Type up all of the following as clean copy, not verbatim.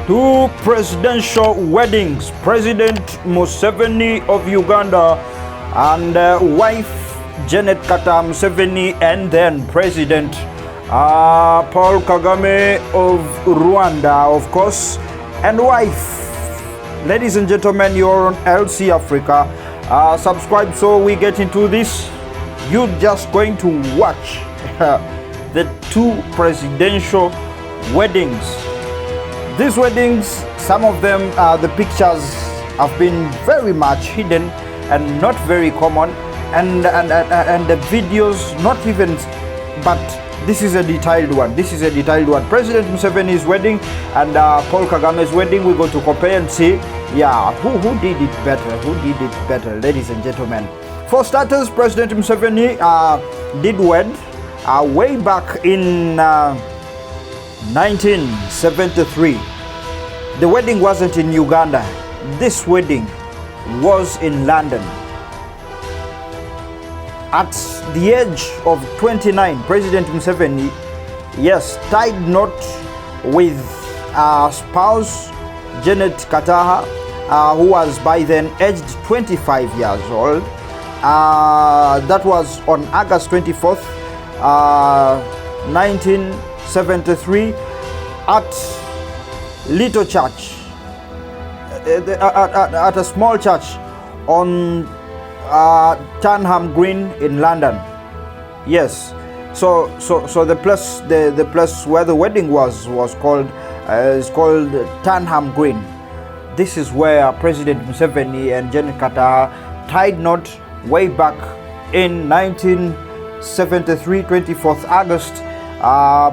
Two presidential weddings. President Museveni of Uganda and wife Janet Kata Museveni, and then President Paul Kagame of Rwanda, of course, and wife. Ladies and gentlemen, you're on LC Africa. Subscribe so we get into this. You're just going to watch the two presidential weddings. These weddings, some of them, the pictures have been very much hidden and not very common, and the videos not even, but this is a detailed one. This is a detailed one. President Museveni's wedding and Paul Kagame's wedding. We're going to compare and see, yeah, who did it better? Who did it better, ladies and gentlemen? For starters, President Museveni did wed way back in 1973. The wedding wasn't in Uganda. This wedding was in London. At the age of 29, President Museveni, yes, tied knot with spouse Janet Kataha, who was by then aged 25 years old. That was on August 24th, 1973, at Little Church, at a small church on Turnham Green in London. Yes, so the place where the wedding was called is called Turnham Green. This is where President Museveni and Janet Kata tied knot way back in 1973, 24th August.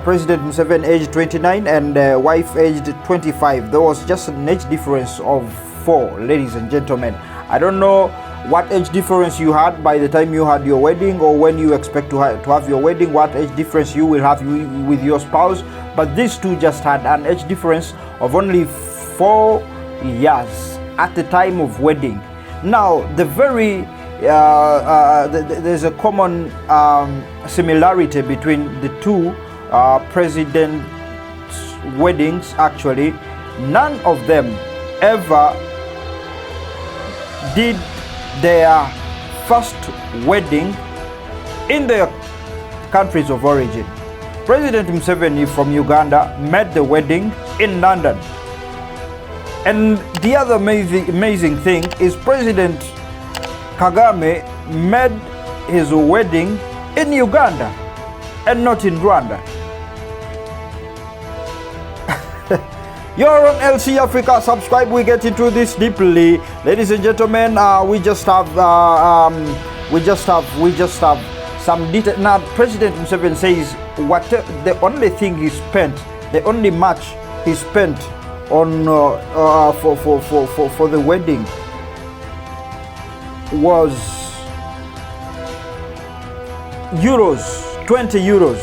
President Museveni aged 29 and wife aged 25. There was just an age difference of 4, ladies and gentlemen. I don't know what age difference you had by the time you had your wedding, or when you expect to have your wedding, what age difference you will have with your spouse, but these two just had an age difference of only 4 years at the time of wedding. Now, there's a common similarity between the two presidents' weddings. Actually, none of them ever did their first wedding in their countries of origin. President Museveni from Uganda made the wedding in London. And the other amazing thing is President Kagame made his wedding in Uganda and not in Rwanda. You're on LC Africa. Subscribe. We get into this deeply, ladies and gentlemen. We just have some detail. Now, President Museveni says the only thing he spent, the only much he spent on for the wedding was euros, 20 euros.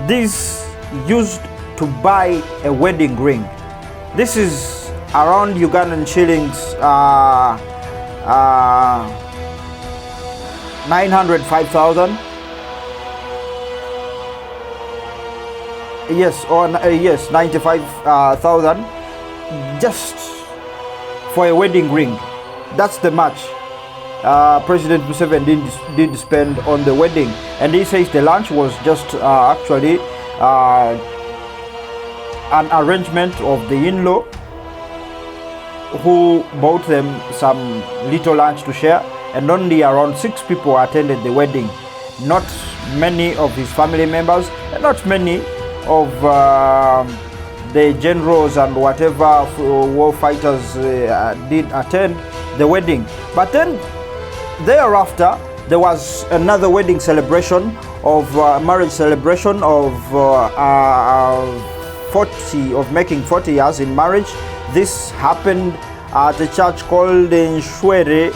This used to buy a wedding ring. This is around Ugandan shillings 905,000. Yes, or yes, 95,000 just for a wedding ring. That's the much President Museveni did spend on the wedding, and he says the lunch was just actually an arrangement of the in-law who bought them some little lunch to share, and only around 6 people attended the wedding. Not many of his family members, and not many of the generals and whatever war fighters did attend the wedding. But then thereafter there was another wedding celebration of marriage celebration of 40, of making 40 years in marriage. This happened at a church called Nshwere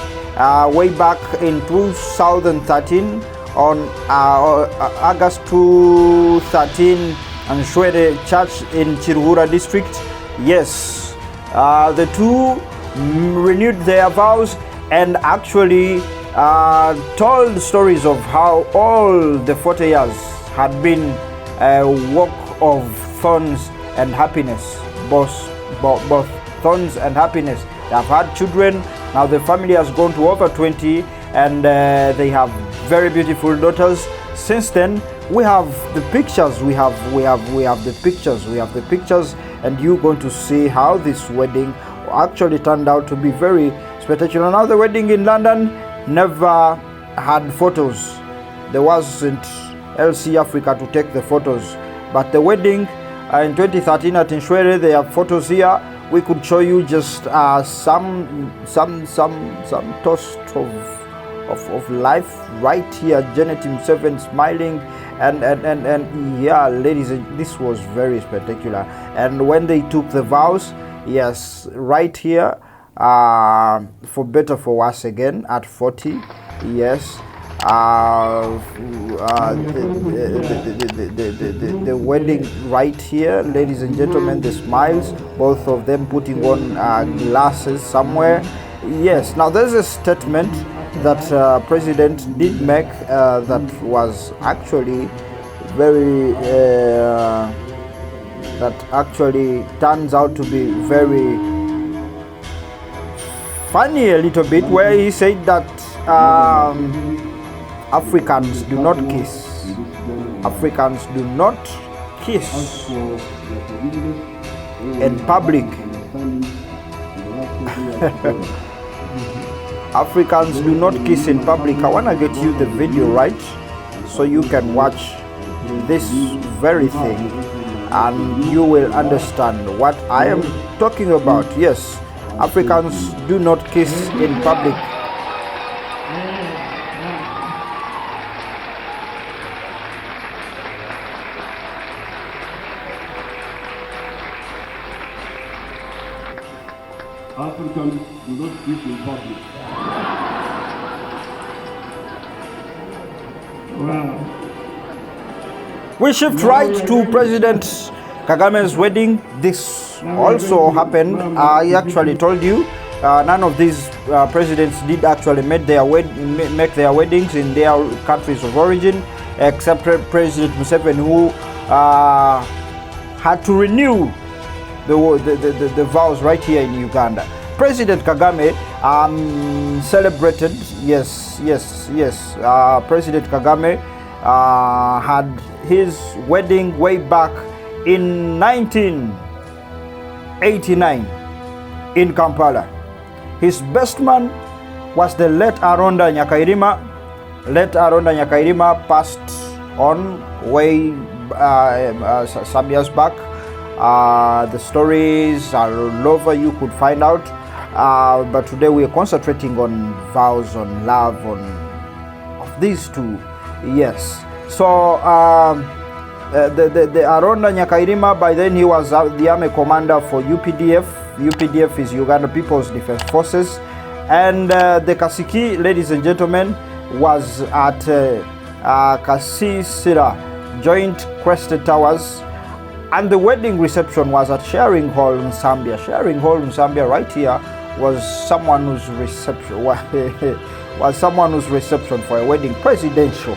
way back in 2013 on August 2013, Nshwere Church in Chirugura district. Yes, the two renewed their vows and actually told stories of how all the 40 years had been a walk of thorns and happiness, both thorns and happiness. They have had children. Now the family has gone to over 20, and they have very beautiful daughters. Since then, we have the pictures. We have the pictures, and you're going to see how this wedding actually turned out to be very spectacular. Now the wedding in London never had photos. There wasn't LC Africa to take the photos, but the wedding in 2013 at Inshwere, they have photos here. We could show you just some toast of life right here. Janet Museveni smiling, and yeah, ladies, this was very spectacular. And when they took the vows, yes, right here, for better for worse again at 40, yes. The wedding right here, ladies and gentlemen, the smiles, both of them putting on glasses somewhere. Yes, now there's a statement that President did make that was actually very that actually turns out to be very funny a little bit, where he said that Africans do not kiss. Africans do not kiss in public. Africans do not kiss in public. I want to get you the video right so you can watch this very thing and you will understand what I am talking about. Yes, Africans do not kiss in public. Africans do not kiss in public. Wow. We shift right to President Kagame's wedding. This also happened. I actually told you none of these presidents did actually make their weddings in their countries of origin, except President Museveni, who had to renew the vows right here in Uganda. President Kagame celebrated, yes. President Kagame had his wedding way back in 1989 in Kampala. His best man was the late Aronda Nyakairima. Late Aronda Nyakairima passed on way some years back. The stories are all over, you could find out. But today we are concentrating on vows, on love, of these two. Yes. So the Aronda Nyakairima, by then he was the army commander for UPDF. UPDF is Uganda People's Defense Forces. And the Kasiki, ladies and gentlemen, was at Kasisira Joint Crested Towers. And the wedding reception was at Sharing Hall in Zambia. Sharing Hall in Zambia right here was someone whose reception for a wedding, presidential.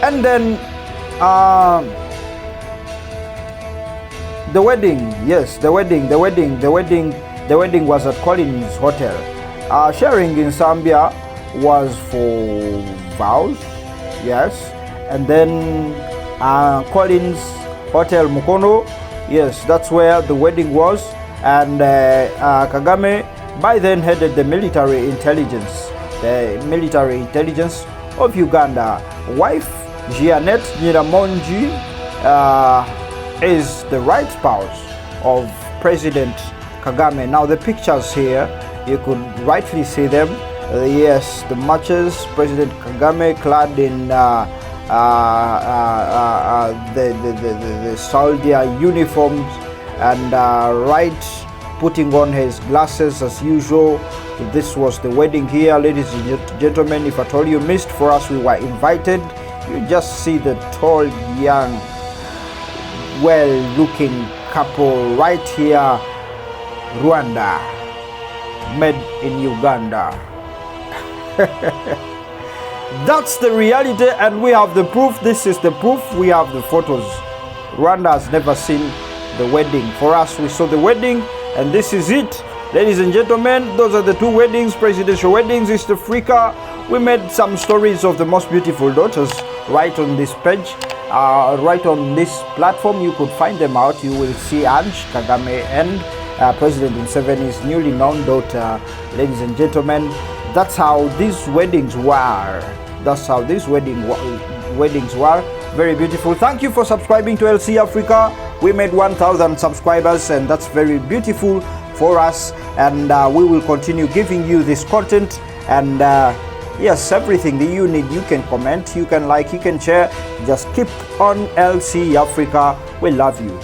And then the wedding, yes, the wedding was at Collins Hotel. Sharing in Zambia was for vows, yes, and then Collins Hotel Mukono, yes, that's where the wedding was. And Kagame by then headed the military intelligence of Uganda. Wife Jeanette Nyiramongi is the right spouse of President Kagame. Now the pictures here, you could rightly see them. Yes, the matches, President Kagame clad in the soldier uniforms, and right putting on his glasses as usual. This was the wedding here, ladies and gentlemen. If at all you missed, for us we were invited. You just see the tall, young, well-looking couple right here. Rwanda, made in Uganda. That's the reality, and we have the proof. This is the proof. We have the photos. Rwanda has never seen the wedding. For us, we saw the wedding, and this is it. Ladies and gentlemen, those are the two weddings, presidential weddings, East Africa. We made some stories of the most beautiful daughters right on this page, right on this platform. You could find them out. You will see Ange Kagame and President Museveni's newly known daughter. Ladies and gentlemen, that's how these weddings were. That's how these weddings were. Very beautiful. Thank you for subscribing to LC Africa. We made 1,000 subscribers, and that's very beautiful for us, and we will continue giving you this content. And yes, everything that you need, you can comment, you can like, you can share. Just keep on LC Africa. We love you.